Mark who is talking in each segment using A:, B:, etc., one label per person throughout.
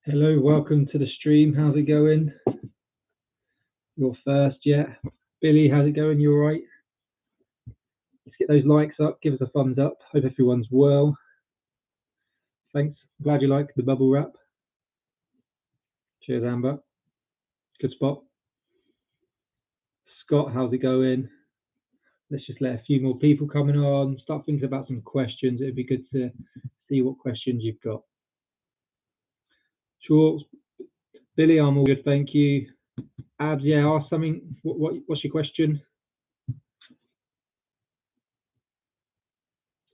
A: Hello, welcome to the stream. How's it going? You're first, yeah. Billy, how's it going? You all right? Let's get those likes up. Give us a thumbs up. Hope everyone's well. Thanks. Glad you liked the bubble wrap. Cheers, Amber. Good spot. Scott, how's it going? Let's just let a few more people coming on. Start thinking about some questions. It'd be good to see what questions you've got. Sure. Billy, I'm all good, thank you. Abs, yeah, ask something. What's your question?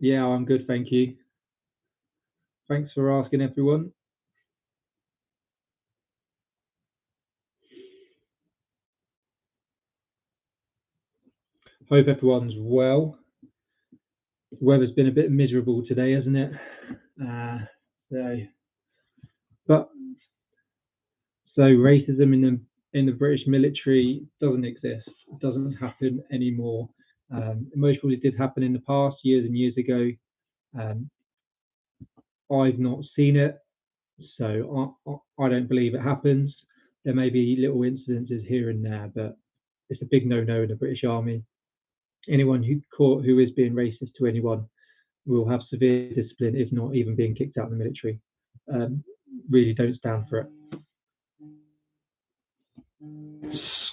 A: Yeah, I'm good, thank you. Thanks for asking, everyone. Hope everyone's well. The weather's been a bit miserable today, hasn't it? So racism in the British military doesn't exist. It doesn't happen anymore. Most probably did happen in the past, years and years ago. I've not seen it, so I don't believe it happens. There may be little incidences here and there, but it's a big no-no in the British Army. Anyone who is being racist to anyone will have severe discipline, if not even being kicked out of the military. Really don't stand for it.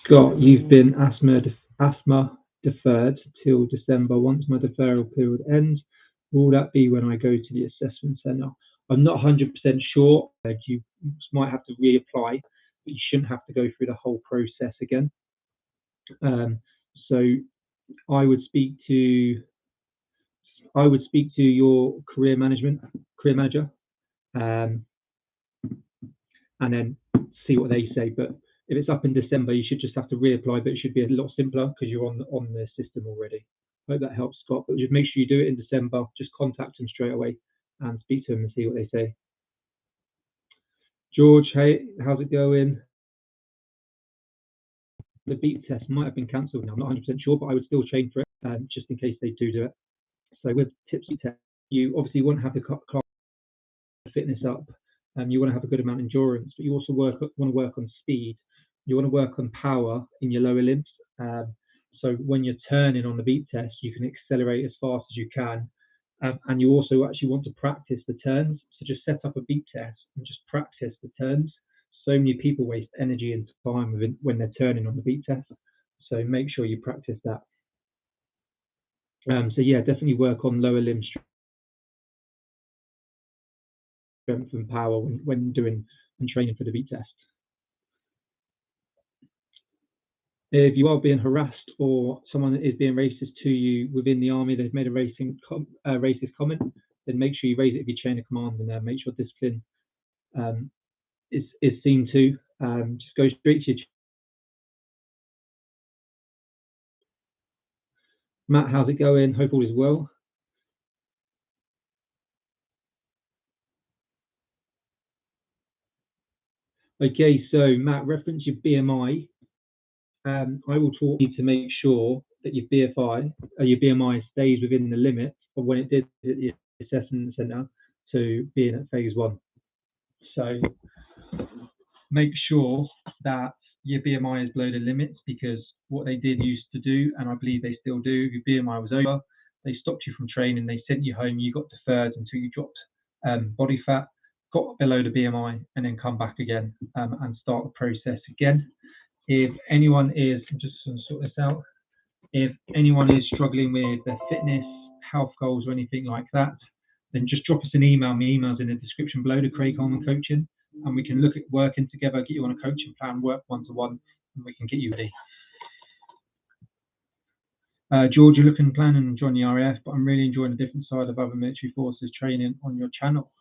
A: Scott, you've been asthma deferred till December. Once my deferral period ends, will that be when I go to the assessment centre? I'm not 100% sure. You might have to reapply, but you shouldn't have to go through the whole process again. So I would speak to your career manager, and then see what they say. But if it's up in December, you should just have to reapply, but it should be a lot simpler because you're on the system already. Hope that helps, Scott. But just make sure you do it in December. Just contact them straight away and speak to them and see what they say. George, hey, how's it going? The beep test might have been cancelled now. I'm not 100% sure, but I would still chain for it just in case they do it. So with tipsy test, you obviously want to have the class fitness up. You want to have a good amount of endurance, but you also want to work on speed. You want to work on power in your lower limbs. So when you're turning on the beep test, you can accelerate as fast as you can. And you also actually want to practice the turns. So just set up a beep test and just practice the turns. So many people waste energy and time when they're turning on the beep test. So make sure you practice that. So yeah, definitely work on lower limb strength and power when doing and training for the beep test. If you are being harassed or someone is being racist to you within the army, they've made a racist comment, then make sure you raise it with your chain of command and make sure discipline is seen to. Just go straight to your. Matt, how's it going? Hope all is well. Okay, so Matt, reference your BMI. I will talk you to make sure that your BMI stays within the limit of when it did at the assessment centre to being at phase 1. So make sure that your BMI is below the limits, because what they did used to do, and I believe they still do, your BMI was over, they stopped you from training, they sent you home, you got deferred until you dropped body fat, got below the BMI, and then come back again and start the process again. If anyone is, I'm just going to sort this out, if anyone is struggling with their fitness, health goals, or anything like that, then just drop us an email. My email's in the description below to Craig Holman Coaching, and we can look at working together, get you on a coaching plan, work one-to-one, and we can get you ready. George, you're looking planning on joining the RAF, but I'm really enjoying a different side of other military forces training on your channel.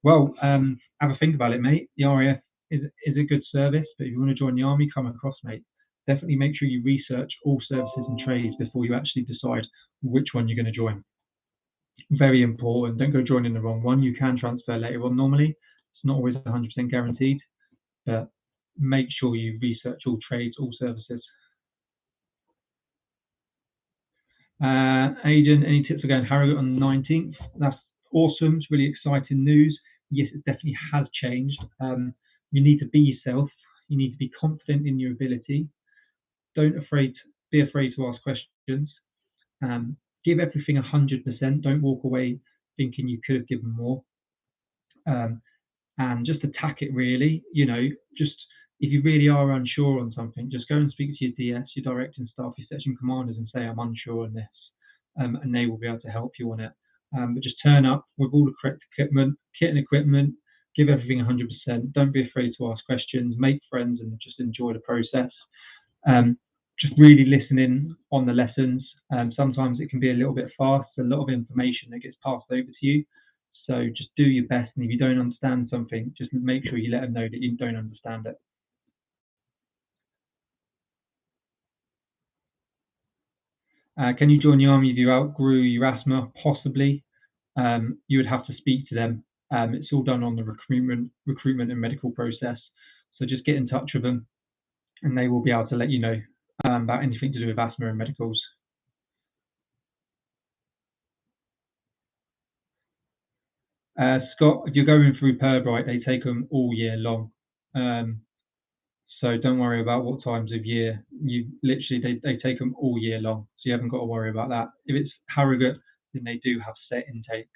A: Well, have a think about it, mate. The RAF is a good service, but if you want to join the army, come across, mate. Definitely make sure you research all services and trades before you actually decide which one you're going to join. Very important. Don't go joining the wrong one. You can transfer later on normally. It's not always 100% guaranteed, but make sure you research all trades, all services. Aidan, any tips for going Harrogate on the 19th? That's awesome. It's really exciting news. yes, it definitely has changed. You need to be yourself. You need to be confident in your ability. Don't be afraid to ask questions. Give everything 100%. Don't walk away thinking you could have given more. And just attack it really. Just if you really are unsure on something, just go and speak to your DS, your directing staff, your section commanders, and say I'm unsure on this, and they will be able to help you on it. But just turn up with all the correct equipment, kit and equipment. Give everything 100%. Don't be afraid to ask questions. Make friends and just enjoy the process. Just really listening on the lessons. Sometimes it can be a little bit fast, a lot of information that gets passed over to you. So just do your best, and if you don't understand something, just make sure you let them know that you don't understand it. Can you join the army if you outgrew your asthma? Possibly. You would have to speak to them. It's all done on the recruitment and medical process. So just get in touch with them, and they will be able to let you know about anything to do with asthma and medicals. Scott, if you're going through Purbright, they take them all year long. So don't worry about what times of year. You literally, they take them all year long. So you haven't got to worry about that. If it's Harrogate, then they do have set intakes.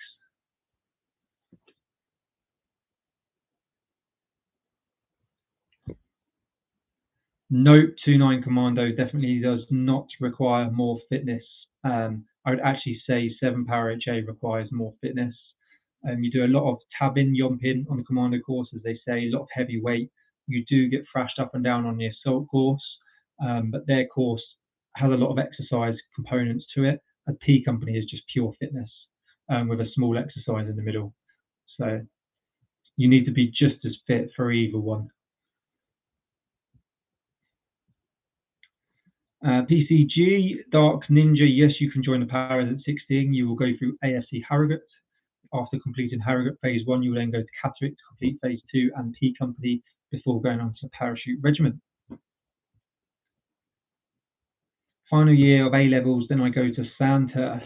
A: Note 29 Commando definitely does not require more fitness. I would actually say 7 Power HA requires more fitness. You do a lot of tabbing, yomping on the Commando course, as they say, a lot of heavy weight. You do get thrashed up and down on the assault course, but their course has a lot of exercise components to it. A P company is just pure fitness with a small exercise in the middle. So you need to be just as fit for either one. PCG, Dark Ninja, yes, you can join the Paras at 16. You will go through ASC Harrogate. After completing Harrogate Phase 1, you will then go to Catterick to complete Phase 2 and P Company before going on to Parachute Regiment. Final year of A-levels, then I go to Sandhurst.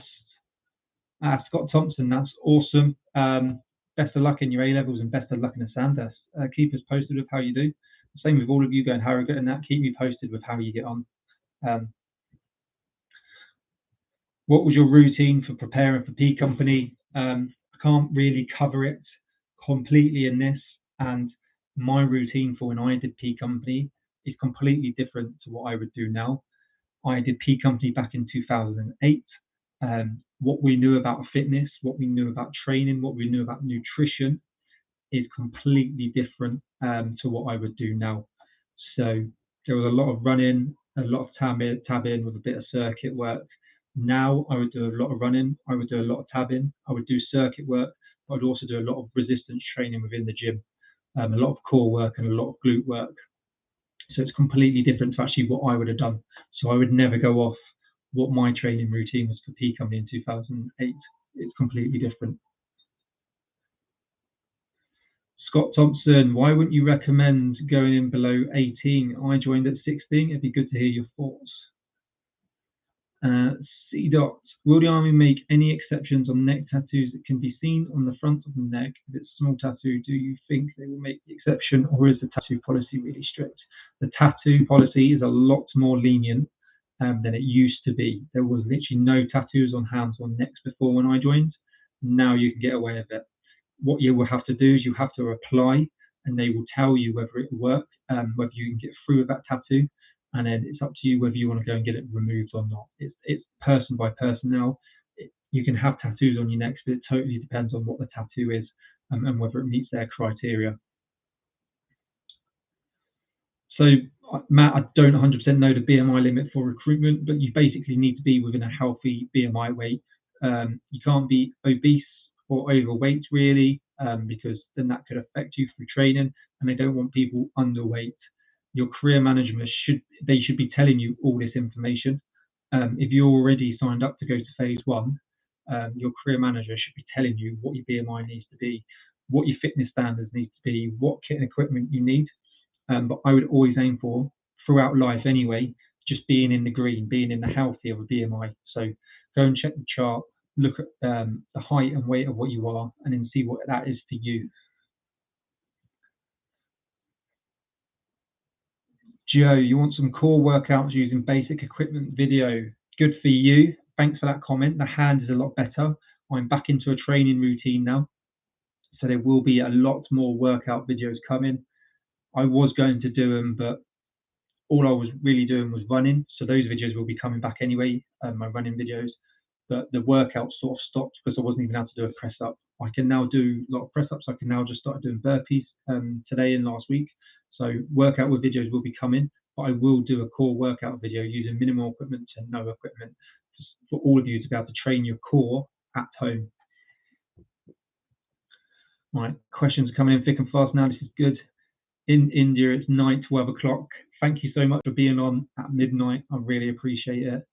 A: Scott Thompson, that's awesome. Best of luck in your A-levels and best of luck in the Sandhurst. Keep us posted with how you do. Same with all of you going Harrogate and that. Keep me posted with how you get on. What was your routine for preparing for P Company? I can't really cover it completely in this, and my routine for when I did P Company is completely different to what I would do now. I did P Company back in 2008. What we knew about fitness, what we knew about training, what we knew about nutrition is completely different to what I would do now. So there was a lot of running, a lot of tabbing with a bit of circuit work. Now I would do a lot of running, I would do a lot of tabbing, I would do circuit work, but I'd also do a lot of resistance training within the gym, a lot of core work and a lot of glute work. So it's completely different to actually what I would have done. So I would never go off what my training routine was for P Company in 2008. It's completely different. Scott Thompson, why wouldn't you recommend going in below 18? I joined at 16. It'd be good to hear your thoughts. C. Dot, will the Army make any exceptions on neck tattoos that can be seen on the front of the neck? If it's a small tattoo, do you think they will make the exception, or is the tattoo policy really strict? The tattoo policy is a lot more lenient than it used to be. There was literally no tattoos on hands or necks before when I joined. Now you can get away with it. What you will have to do is you have to apply, and they will tell you whether it will work, whether you can get through with that tattoo, and then it's up to you whether you want to go and get it removed or not. It's person by person now. You can have tattoos on your necks, but it totally depends on what the tattoo is and whether it meets their criteria. So, Matt, I don't 100% know the BMI limit for recruitment, but you basically need to be within a healthy BMI weight. You can't be obese or overweight, really, because then that could affect you through training, and they don't want people underweight. Your career management should be telling you all this information. If you're already signed up to go to Phase 1, your career manager should be telling you what your BMI needs to be, what your fitness standards need to be, what kit and equipment you need. But I would always aim for, throughout life anyway, just being in the green, being in the healthy of a BMI. So go and check the chart, look at the height and weight of what you are, and then see what that is for you. Joe, you want some core workouts using basic equipment video. Good for you. Thanks for that comment. The hand is a lot better. I'm back into a training routine now. So there will be a lot more workout videos coming. I was going to do them, but all I was really doing was running. So those videos will be coming back anyway, my running videos. But the workout sort of stopped because I wasn't even able to do a press up. I can now do a lot of press ups. I can now just start doing burpees today and last week. So workout with videos will be coming, but I will do a core workout video using minimal equipment and no equipment for all of you to be able to train your core at home. Right, questions are coming in thick and fast now. This is good. In India, it's night, 12 o'clock. Thank you so much for being on at midnight. I really appreciate it.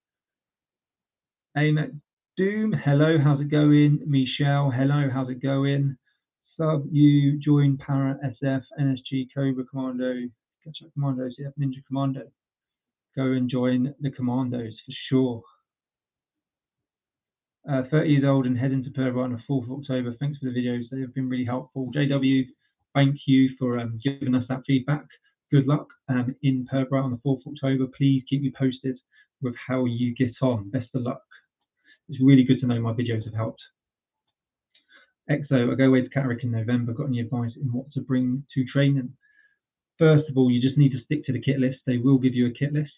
A: Aim at Doom, hello, how's it going? Michelle, hello, how's it going? Sub, you join Para, SF, NSG, Cobra, Commando, catch up Commandos, yeah, Ninja Commando. Go and join the Commandos for sure. 30 years old and heading to Perth on the 4th of October. Thanks for the videos, they have been really helpful. JW, thank you for giving us that feedback. Good luck in Perth on the 4th of October. Please keep me posted with how you get on. Best of luck. It's really good to know my videos have helped. EXO, I go away to Catterick in November. Got any advice in what to bring to training? First of all, you just need to stick to the kit list. They will give you a kit list.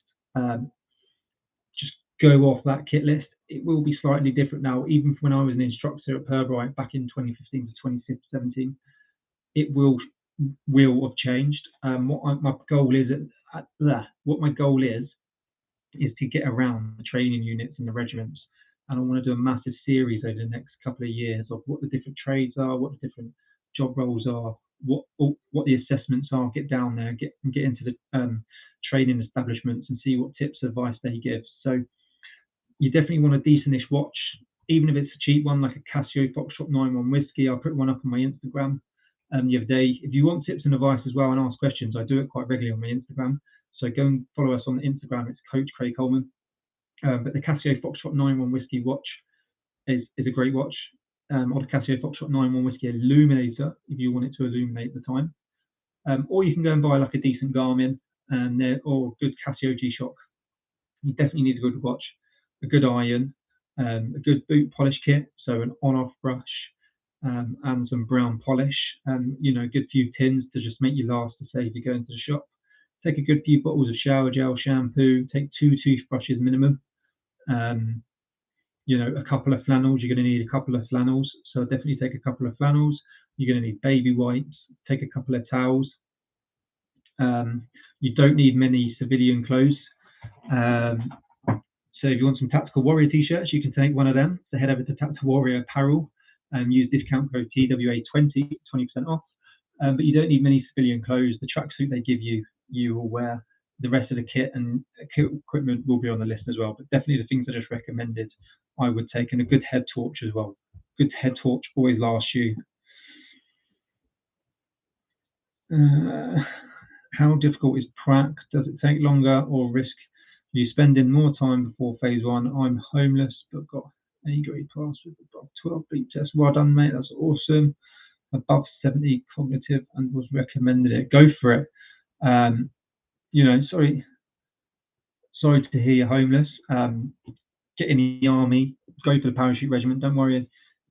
A: Just go off that kit list. It will be slightly different now. Even when I was an instructor at Purbright back in 2015 to 2017, it will have changed. What my goal is to get around the training units and the regiments. And I want to do a massive series over the next couple of years of what the different trades are, what the different job roles are, what the assessments are. Get down there, get into the training establishments and see what tips, advice they give. So you definitely want a decentish watch, even if it's a cheap one like a Casio Foxtrot 91 Whiskey. I'll put one up on my Instagram the other day. If you want tips and advice as well and ask questions, I do it quite regularly on my Instagram. So go and follow us on Instagram. It's Coach Craig Coleman. But the Casio Foxtrot 91 Whiskey watch is a great watch. Or the Casio Foxtrot 91 Whiskey Illuminator, if you want it to illuminate the time. Or you can go and buy like a decent Garmin or a good Casio G-Shock. You definitely need a good watch, a good iron, a good boot polish kit, so an on-off brush and some brown polish, and a good few tins to just make you last to say if you go into the shop. Take a good few bottles of shower gel, shampoo, take 2 toothbrushes minimum. A couple of flannels. You're going to need a couple of flannels, so definitely take a couple of flannels. You're going to need baby wipes. Take a couple of towels. You don't need many civilian clothes. So if you want some Tactical Warrior t-shirts, you can take one of them. So head over to Tactical Warrior Apparel and use discount code TWA20, 20% off. But you don't need many civilian clothes. The tracksuit they give you, you will wear. The rest of the kit and equipment will be on the list as well. But definitely the things I just recommended, I would take, and a good head torch as well. Good head torch always lasts you. How difficult is prac? Does it take longer or risk you spending more time before phase 1? I'm homeless but got A grade pass with above 12 beat test. Well done, mate. That's awesome. Above 70 cognitive and was recommended it. Go for it. Sorry to hear you're homeless. Get in the army. Go for the parachute regiment. Don't worry.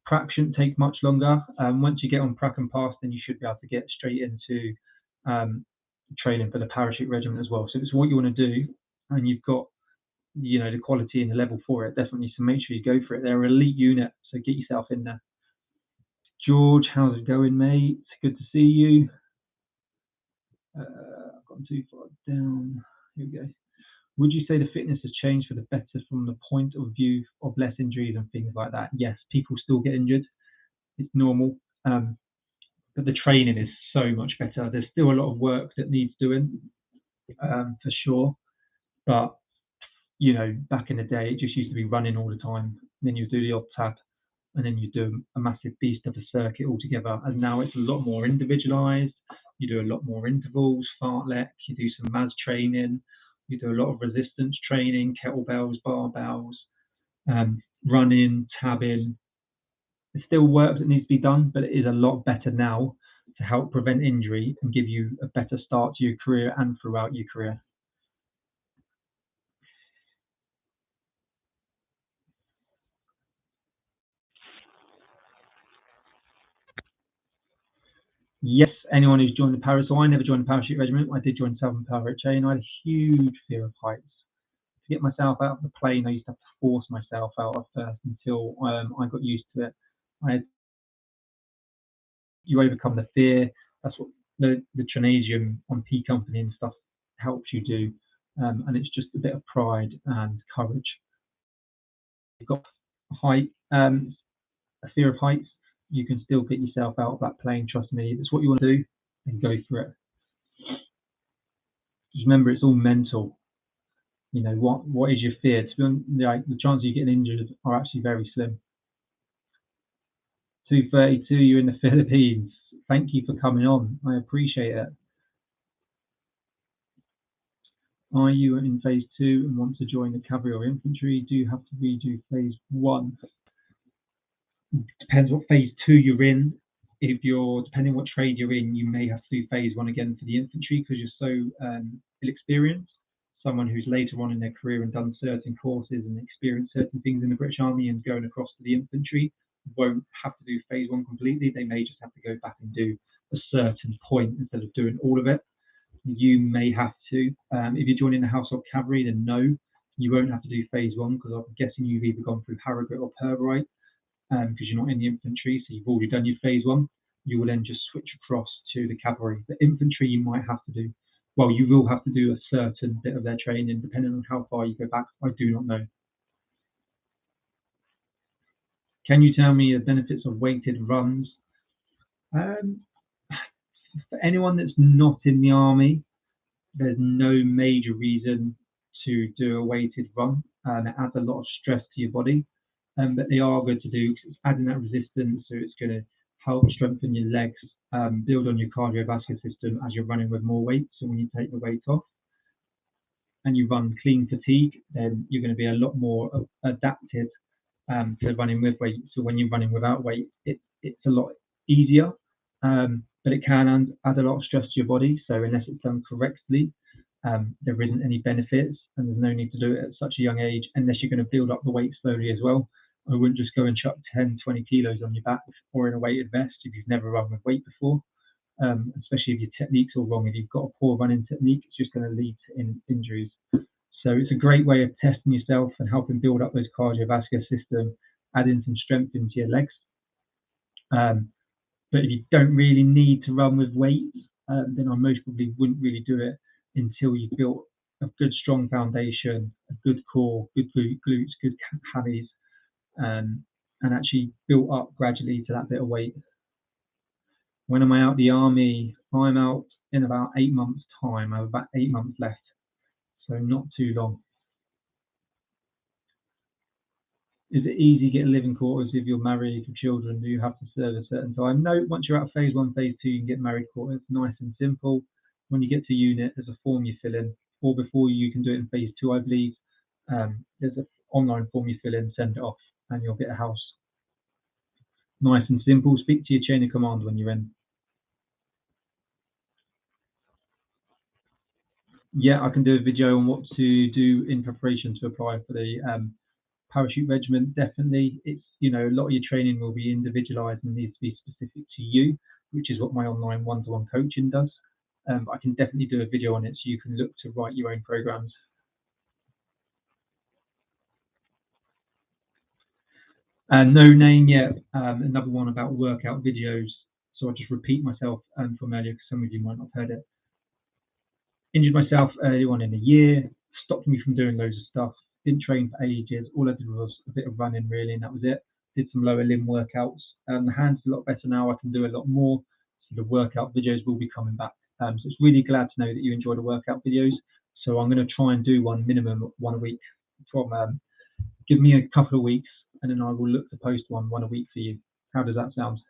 A: Prac shouldn't take much longer. Once you get on prac and pass, then you should be able to get straight into training for the parachute regiment as well. So if it's what you want to do and you've got the quality and the level for it, definitely, so make sure you go for it. They're an elite unit, so get yourself in there. George, how's it going, mate? Good to see you. I've gone too far down. Here we go. Would you say the fitness has changed for the better from the point of view of less injuries and things like that? Yes, people still get injured. It's normal. But the training is so much better. There's still a lot of work that needs doing, for sure. But, back in the day, it just used to be running all the time. And then you do the odd tab, and then you do a massive beast of a circuit altogether. And now it's a lot more individualized. You do a lot more intervals, fartlek, you do some MAS training, you do a lot of resistance training, kettlebells, barbells, running, tabbing. There's still work that needs to be done, but it is a lot better now to help prevent injury and give you a better start to your career and throughout your career. Yes, anyone who's joined the para. So I never joined the parachute regiment. I did join Southern Parachute Chain. I had a huge fear of heights. To get myself out of the plane, I used to have to force myself out of first until I got used to it. You overcome the fear. That's what the Trinasium on P Company and stuff helps you do. And it's just a bit of pride and courage. You've got a fear of heights, you can still get yourself out of that plane. Trust me, if it's what you want to do, then go for it. Just remember, it's all mental. You know, what is your fear? Like, the chances of you getting injured are actually very slim. 232, you're in the Philippines. Thank you for coming on. I appreciate it. Are you in phase 2 and want to join the cavalry or infantry? Do you have to redo phase 1? Depends what phase 2 you're in. If you're, depending what trade you're in, you may have to do phase 1 again for the infantry because you're so ill-experienced. Someone who's later on in their career and done certain courses and experienced certain things in the British Army and going across to the infantry won't have to do phase 1 completely. They may just have to go back and do a certain point instead of doing all of it. You may have to. If you're joining the Household Cavalry, then no, you won't have to do phase 1 because I'm guessing you've either gone through Harrogate or Purbright because you're not in the infantry, so you've already done your phase 1. You will then just switch across to the cavalry. The infantry you might have to do, well, you will have to do a certain bit of their training depending on how far you go back. I do not know. Can you tell me the benefits of weighted runs? For anyone that's not in the army, there's no major reason to do a weighted run, and it adds a lot of stress to your body. But they are good to do because it's adding that resistance, so it's going to help strengthen your legs, build on your cardiovascular system as you're running with more weight. So when you take the weight off and you run clean fatigue, then you're going to be a lot more adapted to running with weight. So when you're running without weight, it's a lot easier, but it can add a lot of stress to your body. So unless it's done correctly, there isn't any benefits, and there's no need to do it at such a young age unless you're going to build up the weight slowly as well. I wouldn't just go and chuck 10, 20 kilos on your back or in a weighted vest if you've never run with weight before, especially if your technique's all wrong. If you've got a poor running technique, it's just going to lead to injuries. So it's a great way of testing yourself and helping build up those cardiovascular system, adding some strength into your legs. But if you don't really need to run with weights, then I most probably wouldn't really do it until you've built a good strong foundation, a good core, good glutes, good hammies, and actually built up gradually to that bit of weight. When am I out the army? I'm out in about 8 months' time. I have about 8 months left, so not too long. Is it easy to get living quarters if you're married with children? Do you have to serve a certain time? No, once you're out of phase 1, phase 2, you can get married quarters. Nice and simple. When you get to unit, there's a form you fill in, or before you can do it in phase 2, I believe. There's an online form you fill in, send it off, and you'll get a house. Nice and simple. Speak to your chain of command when you're in. Yeah, I can do a video on what to do in preparation to apply for the parachute regiment. Definitely, it's, you know, a lot of your training will be individualized and needs to be specific to you, which is what my online one-to-one coaching does. I can definitely do a video on it so you can look to write your own programs. No name yet. Another one about workout videos. So I'll just repeat myself from earlier because some of you might not have heard it. Injured myself early on in the year, stopped me from doing loads of stuff. Didn't train for ages. All I did was a bit of running really, and that was it. Did some lower limb workouts. The hands are a lot better now. I can do a lot more. So the workout videos will be coming back. So it's really glad to know that you enjoy the workout videos. So I'm going to try and do minimum one a week. From give me a couple of weeks, and then I will look to post one a week for you. How does that sound?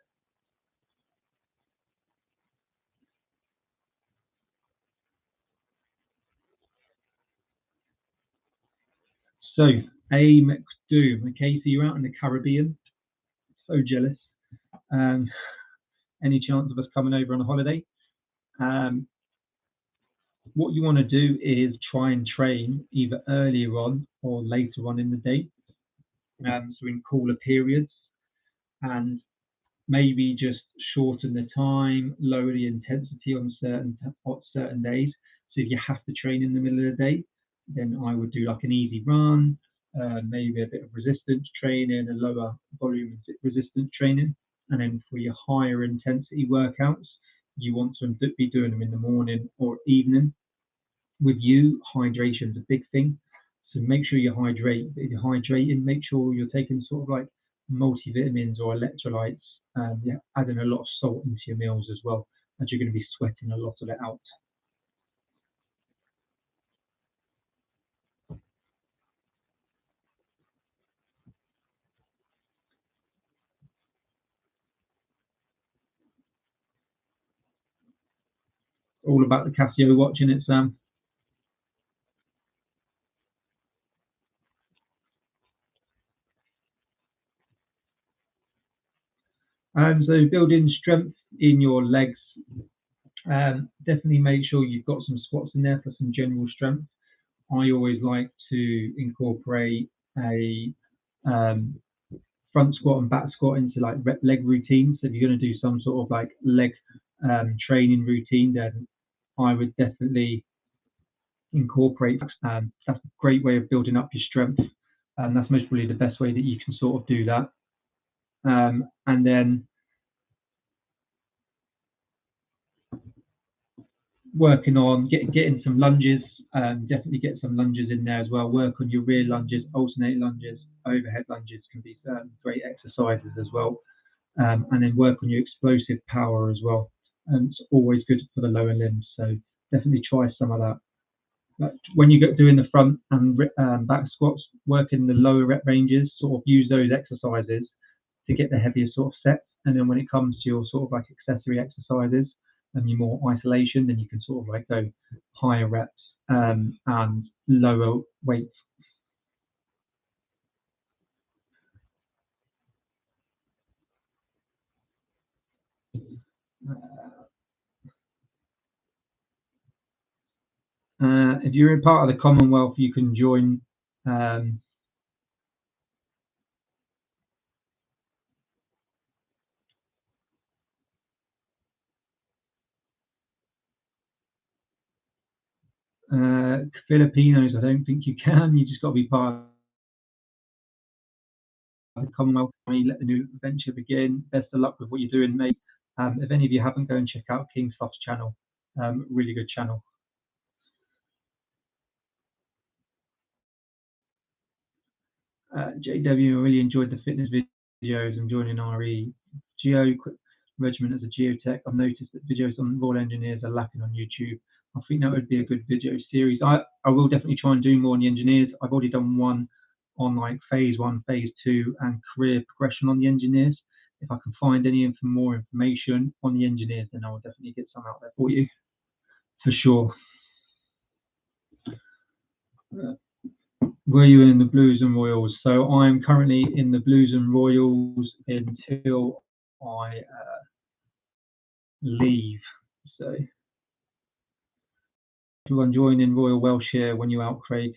A: So, McDoom. Okay, so you're out in the Caribbean. So jealous. Any chance of us coming over on a holiday? What you want to do is try and train either earlier on or later on in the day, so in cooler periods. And maybe just shorten the time, lower the intensity on certain days. So if you have to train in the middle of the day, then I would do like an easy run, maybe a bit of resistance training, a lower volume resistance training. And then for your higher intensity workouts, you want to be doing them in the morning or evening. With you, hydration is a big thing. So make sure you hydrate. If you're hydrating, make sure you're taking sort of like multivitamins or electrolytes. Yeah, adding a lot of salt into your meals as well, as you're going to be sweating a lot of it out. All about the Casio watch in it, Sam. So building strength in your legs. Definitely make sure you've got some squats in there for some general strength. I always like to incorporate a front squat and back squat into like leg routines. So if you're going to do some sort of like leg training routine, then I would definitely incorporate. That's a great way of building up your strength, and that's most probably the best way that you can sort of do that. And then working on getting some lunges. Definitely get some lunges in there as well. Work on your rear lunges, alternate lunges, overhead lunges can be great exercises as well. And then work on your explosive power as well. It's always good for the lower limbs, so definitely try some of that. But when you get doing the front and back squats, work in the lower rep ranges, sort of use those exercises to get the heavier sort of sets. And then when it comes to your sort of like accessory exercises and your more isolation, then you can sort of like go higher reps and lower weights. If you're a part of the Commonwealth, you can join. Filipinos, I don't think you can. You just got to be part of the Commonwealth. Let the new adventure begin. Best of luck with what you're doing, mate. If any of you haven't, go and check out King Sloth's channel. Really good channel. JW, I really enjoyed the fitness videos and joining RE. Geo Regiment as a geotech. I've noticed that videos on Royal Engineers are lacking on YouTube. I think that would be a good video series. I will definitely try and do more on the engineers. I've already done one on like phase 1, phase 2, and career progression on the engineers. If I can find any more information on the engineers, then I will definitely get some out there for you, for sure. Were you in the Blues and Royals? So I'm currently in the Blues and Royals until I leave. So I'm joining Royal Welsh here when you're out, Craig.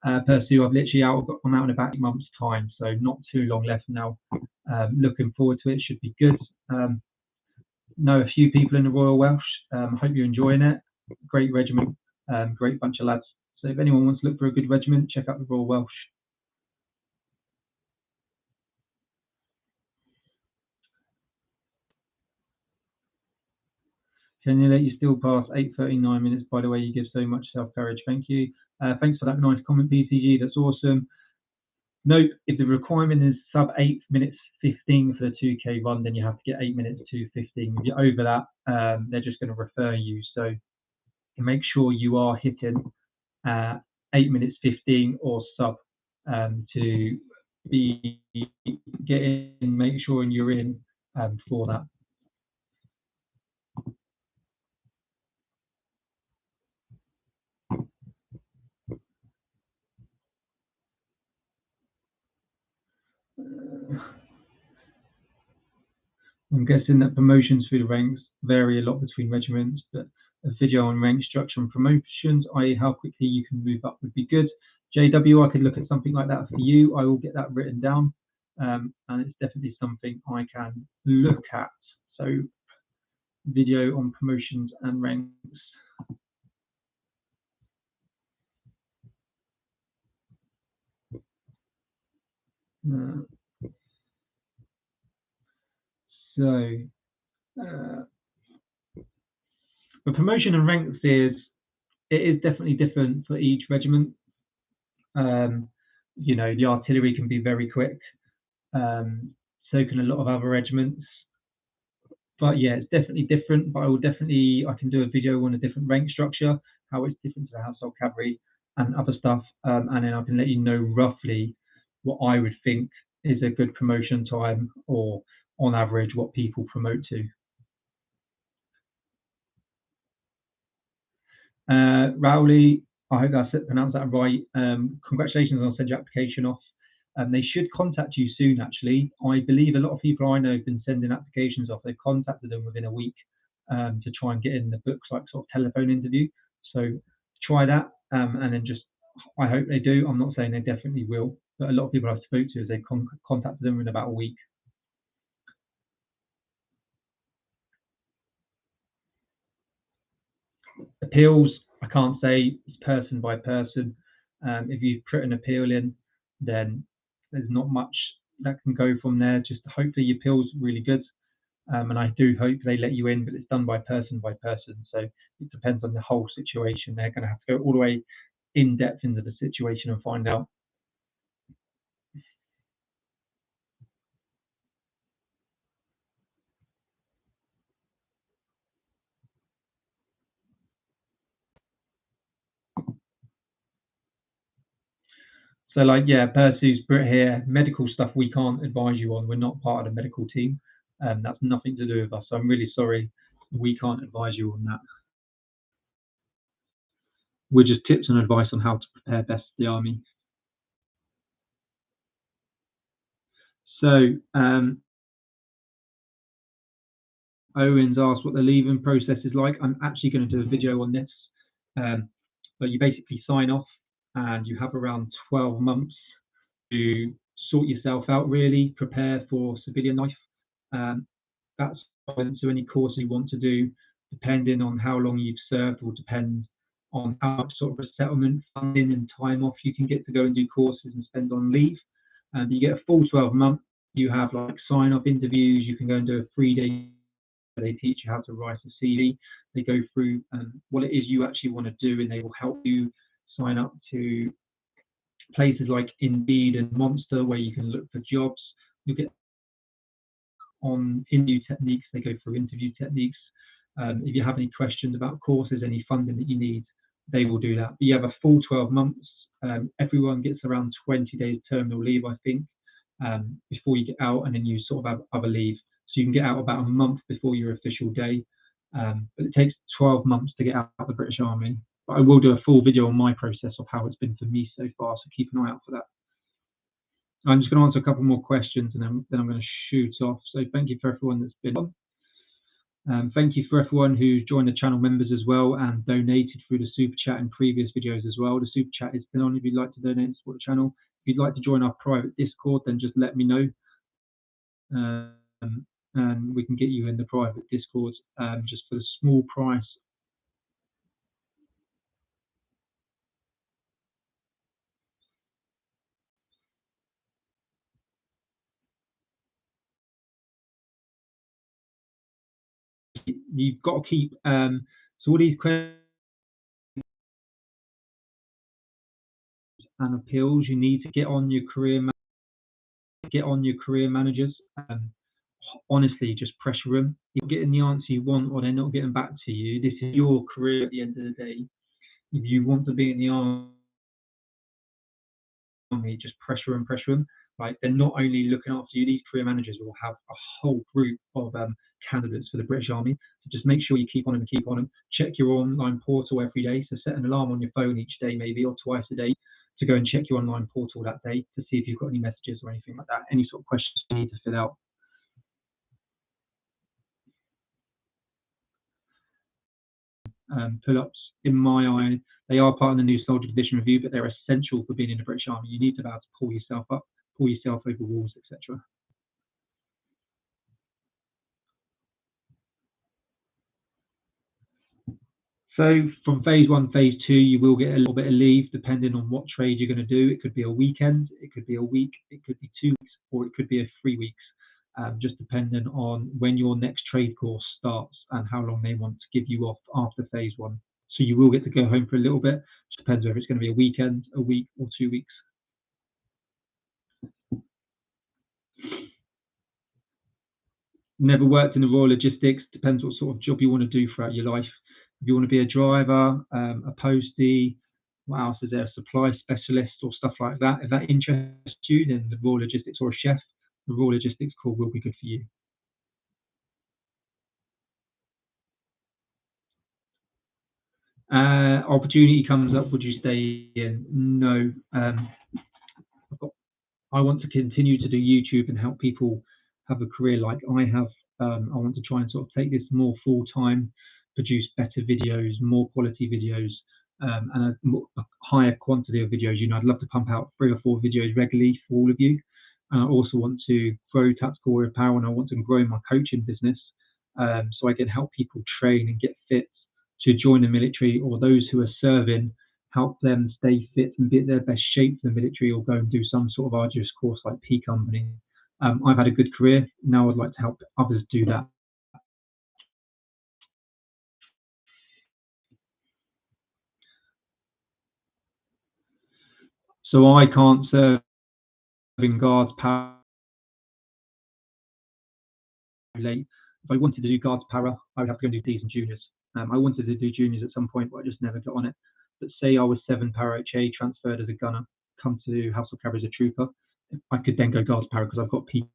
A: Personally, I'm out in about 8 months' time, so not too long left now. Looking forward to it. Should be good. Know a few people in the Royal Welsh. Hope you're enjoying it. Great regiment, great bunch of lads. So if anyone wants to look for a good regiment, check out the Royal Welsh. Can you let you still pass 8:39 minutes? By the way, you give so much self-courage. Thank you. Thanks for that nice comment, PCG. That's awesome. Note, if the requirement is sub 8 minutes 15 for the 2K run, then you have to get 8 minutes 2:15. If you're over that, they're just going to refer you. So make sure you are hitting 8 minutes 15 or sub to be getting, make sure you're in for that. I'm guessing that promotions through the ranks vary a lot between regiments, but a video on rank structure and promotions, i.e. how quickly you can move up, would be good. JW, I could look at something like that for you. I will get that written down. and it's definitely something I can look at. So video on promotions and ranks. The promotion and ranks it is definitely different for each regiment. You know, the artillery can be very quick, so can a lot of other regiments. But yeah, it's definitely different. But I can do a video on a different rank structure, how it's different to the household cavalry and other stuff, and then I can let you know roughly what I would think is a good promotion time, or on average what people promote to. Rowley, I hope that's pronounced that right. Congratulations on sending your application off. They should contact you soon, actually. I believe a lot of people I know have been sending applications off. They've contacted them within a week to try and get in the books, like sort of telephone interview. So try that, and then just, I hope they do. I'm not saying they definitely will, but a lot of people I've spoken to, they contacted them in about a week. Appeals, I can't say, it's person by person. If you put an appeal in, then there's not much that can go from there. Just hopefully your appeal's really good, and I do hope they let you in, but it's done by person, so it depends on the whole situation. They're going to have to go all the way in depth into the situation and find out. So, like, yeah, Percy's Brit here. Medical stuff we can't advise you on. We're not part of the medical team. That's nothing to do with us. So I'm really sorry. We can't advise you on that. We're just tips and advice on how to prepare best for the army. So, Owen's asked what the leaving process is like. I'm actually going to do a video on this. But you basically sign off and you have around 12 months to sort yourself out, really, prepare for civilian life. That's to any course you want to do, depending on how long you've served, will depend on how much sort of resettlement funding and time off you can get to go and do courses and spend on leave. And you get a full 12 months. You have like sign-off interviews. You can go and do a 3-day. They teach you how to write a CV. They go through what it is you actually want to do, and they will help you sign up to places like Indeed and Monster, where you can look for jobs. You get on interview techniques. They go through interview techniques. If you have any questions about courses, any funding that you need, they will do that. But you have a full 12 months. Everyone gets around 20 days terminal leave, I think, before you get out, and then you sort of have other leave. So you can get out about a month before your official day. But it takes 12 months to get out of the British Army. But I will do a full video on my process of how it's been for me so far, so keep an eye out for that. I'm just going to answer a couple more questions, and then I'm going to shoot off. So thank you for everyone that's been on. Thank you for everyone who joined the channel members as well and donated through the super chat in previous videos as well. The super chat is still on if you'd like to donate to support the channel. If you'd like to join our private Discord, then just let me know, and we can get you in the private Discord just for a small price. You've got to keep so all these questions and appeals, you need to get on your career managers. Honestly, just pressure them. You're getting the answer you want, or they're not getting back to you. This is your career at the end of the day. If you want to be in the army, just pressure them. Like, they're not only looking after you, these career managers will have a whole group of candidates for the British Army. So just make sure you keep on them. Check your online portal every day. So set an alarm on your phone each day, maybe, or twice a day, to go and check your online portal that day to see if you've got any messages or anything like that, any sort of questions you need to fill out. Pull-ups, in my eye, they are part of the new soldier condition review, but they're essential for being in the British Army. You need to be able to pull yourself up. pull yourself over walls, etc. So from phase 1, phase 2, you will get a little bit of leave depending on what trade you're going to do. It could be a weekend, it could be a week, it could be 2 weeks, or it could be 3 weeks, just depending on when your next trade course starts and how long they want to give you off after phase 1. So you will get to go home for a little bit. It depends whether it's going to be a weekend, a week, or 2 weeks. Never worked in the Royal Logistics. Depends what sort of job you want to do throughout your life. If you want to be a driver, a postie, what else is there? A supply specialist or stuff like that. If that interests you, then the Royal Logistics, or a chef, the Royal Logistics call will be good for you. Opportunity comes up, would you stay in? No. I want to continue to do YouTube and help people have a career like I have. I want to try and sort of take this more full time, produce better videos, more quality videos, and a higher quantity of videos. You know, I'd love to pump out 3 or 4 videos regularly for all of you. And I also want to grow Tactical Apparel, and I want to grow my coaching business, so I can help people train and get fit to join the military, or those who are serving, help them stay fit and be at their best shape for the military, or go and do some sort of arduous course like P Company. I've had a good career. Now I'd like to help others do that. So I can't serve in Guards Para late. If I wanted to do Guards Para, I would have to go and do Ds and juniors. I wanted to do juniors at some point, but I just never got on it. But say I was 7 Para HA, transferred as a gunner, come to House of Cavalry as a trooper, I could then go Guards Para because I've got P.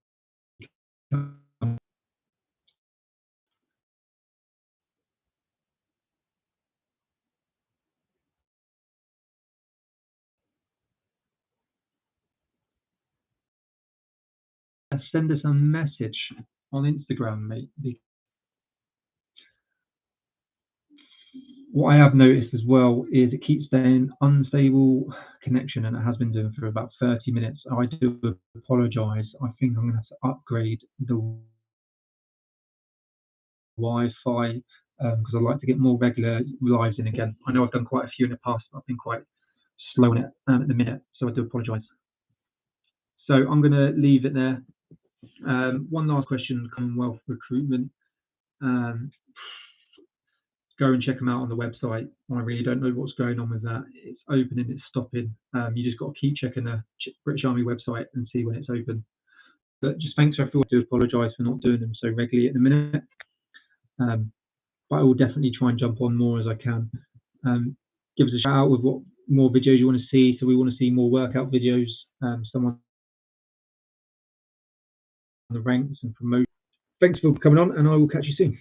A: Send us a message on Instagram, mate. What I have noticed as well is it keeps saying unstable connection, and it has been doing for about 30 minutes. I do apologise. I think I'm going to have to upgrade the Wi-Fi because I'd like to get more regular lives in again. I know I've done quite a few in the past, but I've been quite slow in it at the minute, so I do apologise. So I'm going to leave it there. One last question, Commonwealth Recruitment. Go and check them out on the website. I really don't know what's going on with that. It's opening, it's stopping. You just got to keep checking the British Army website and see when it's open. But just thanks for everyone. I do apologise for not doing them so regularly at the minute. But I will definitely try and jump on more as I can. Give us a shout out with what more videos you want to see. So we want to see more workout videos, someone on the ranks and promote. Thanks for coming on, and I will catch you soon.